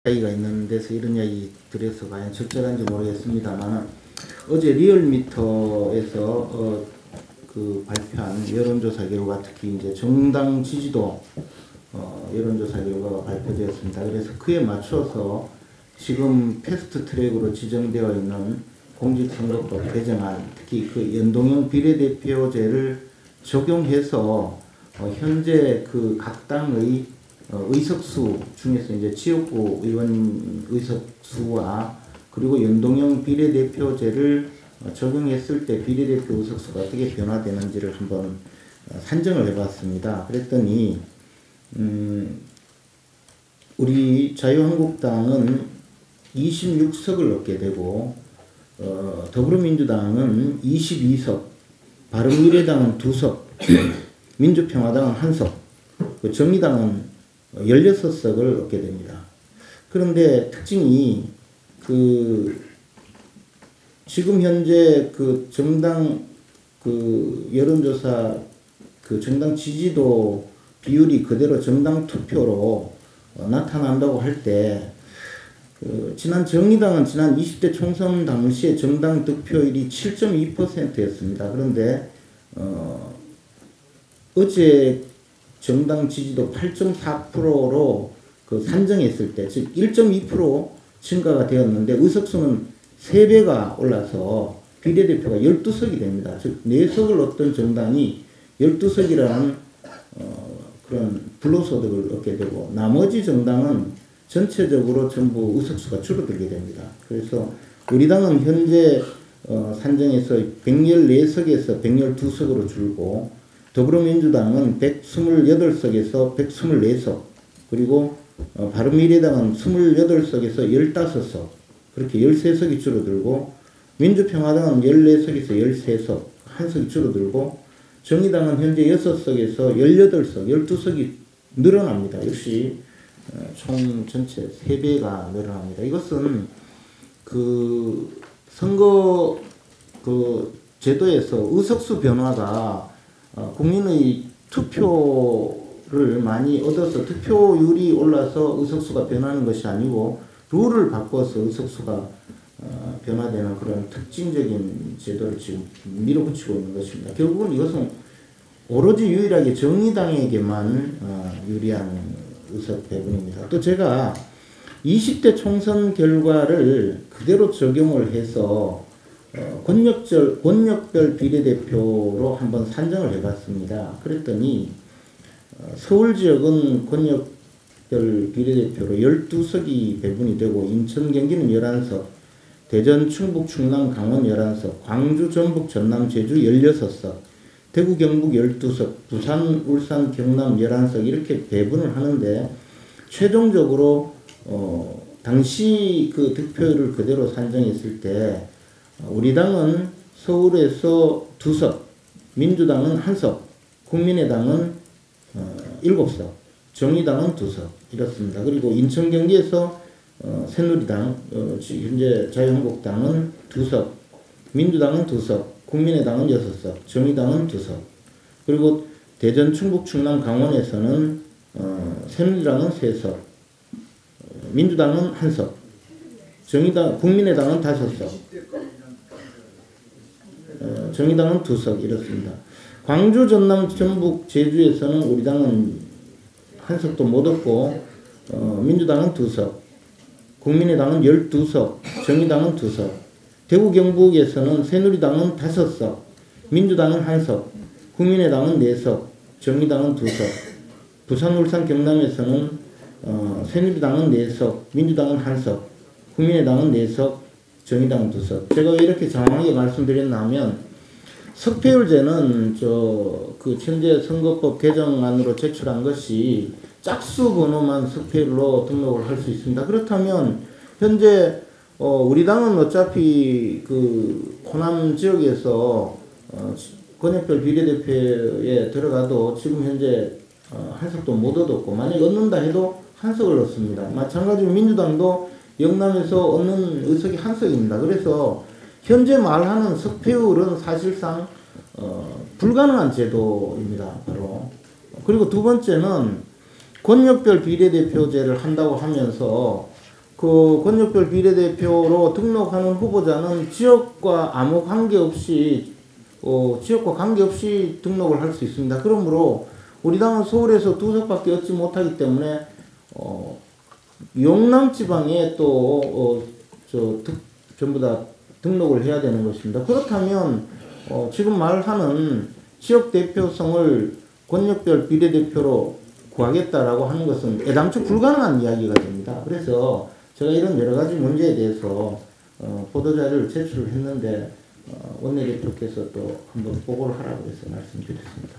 이야기가 있는 데서 이런 이야기 드려서 과연 적절한지 모르겠습니다만, 어제 리얼미터에서 발표한 여론조사 결과, 특히 이제 정당 지지도 여론조사 결과가 발표되었습니다. 그래서 그에 맞춰서 지금 패스트 트랙으로 지정되어 있는 공직선거법 개정안, 특히 그 연동형 비례대표제를 적용해서 현재 그 각 당의 의석수 중에서 이제 지역구 의원 의석수와 그리고 연동형 비례대표제를 적용했을 때 비례대표 의석수가 어떻게 변화되는지를 한번 산정을 해봤습니다. 그랬더니 우리 자유한국당은 26석을 얻게 되고, 더불어민주당은 22석, 바른미래당은 2석, 민주평화당은 1석, 정의당은 16석을 얻게 됩니다. 그런데 특징이 지금 현재 정당 여론조사 정당 지지도 비율이 그대로 정당 투표로 나타난다고 할 때, 정의당은 지난 20대 총선 당시에 정당 득표율이 7.2%였습니다. 그런데 어제 정당 지지도 8.4%로 산정했을 때, 즉 1.2% 증가가 되었는데 의석수는 3배가 올라서 비례대표가 12석이 됩니다. 즉 4석을 얻던 정당이 12석이라는 그런 불로소득을 얻게 되고, 나머지 정당은 전체적으로 전부 의석수가 줄어들게 됩니다. 그래서 우리 당은 현재 산정에서 114석에서 112석으로 줄고, 더불어민주당은 128석에서 124석, 그리고 바른미래당은 28석에서 15석, 그렇게 13석이 줄어들고, 민주평화당은 14석에서 13석, 1석이 줄어들고, 정의당은 현재 6석에서 18석, 12석이 늘어납니다. 역시 총 전체 3배가 늘어납니다. 이것은 선거 제도에서 의석수 변화가 국민의 투표를 많이 얻어서 투표율이 올라서 의석수가 변하는 것이 아니고, 룰을 바꿔서 의석수가 변화되는 그런 특징적인 제도를 지금 밀어붙이고 있는 것입니다. 결국은 이것은 오로지 유일하게 정의당에게만 유리한 의석 배분입니다. 또 제가 20대 총선 결과를 그대로 적용을 해서 권역별 비례대표로 한번 산정을 해봤습니다. 그랬더니 서울 지역은 권역별 비례대표로 12석이 배분이 되고, 인천, 경기는 11석, 대전, 충북, 충남, 강원 11석, 광주, 전북, 전남, 제주 16석, 대구, 경북 12석, 부산, 울산, 경남 11석, 이렇게 배분을 하는데, 최종적으로 당시 득표율을 그대로 산정했을 때 우리 당은 서울에서 2석, 민주당은 1석, 국민의당은 7석, 정의당은 2석, 이렇습니다. 그리고 인천, 경기에서 새누리당, 현재 자유한국당은 2석, 민주당은 2석, 국민의당은 6석, 정의당은 2석. 그리고 대전, 충북, 충남, 강원에서는 새누리당은 3석, 민주당은 1석, 국민의당은 5석, 정의당은 2석, 이렇습니다. 광주, 전남, 전북, 제주에서는 우리 당은 1석도 못 얻고, 민주당은 2석, 국민의당은 12석, 정의당은 2석, 대구, 경북에서는 새누리당은 5석, 민주당은 1석, 국민의당은 4석, 정의당은 2석, 부산, 울산, 경남에서는 새누리당은 4석, 민주당은 1석, 국민의당은 4석, 정의당은 2석. 제가 왜 이렇게 장황하게 말씀드렸나 하면, 석패율제는 현재 선거법 개정안으로 제출한 것이 짝수 번호만 석패율로 등록을 할 수 있습니다. 그렇다면 현재 우리 당은 어차피 호남 지역에서 권역별 비례대표에 들어가도 지금 현재 1석도 못 얻었고, 만약에 얻는다 해도 1석을 얻습니다. 마찬가지로 민주당도 영남에서 얻는 의석이 1석입니다. 그래서 현재 말하는 석패율은 사실상 불가능한 제도입니다. 바로. 그리고 두 번째는 권역별 비례대표제를 한다고 하면서 그 권역별 비례대표로 등록하는 후보자는 지역과 아무 관계없이 등록을 할 수 있습니다. 그러므로 우리 당은 서울에서 2석밖에 얻지 못하기 때문에 영남 지방에 전부 다 등록을 해야 되는 것입니다. 그렇다면 지금 말하는 지역 대표성을 권역별 비례대표로 구하겠다라고 하는 것은 애당초 불가능한 이야기가 됩니다. 그래서 제가 이런 여러 가지 문제에 대해서 보도자료를 제출을 했는데 원내대표께서 또 한번 보고를 하라고 해서 말씀드렸습니다.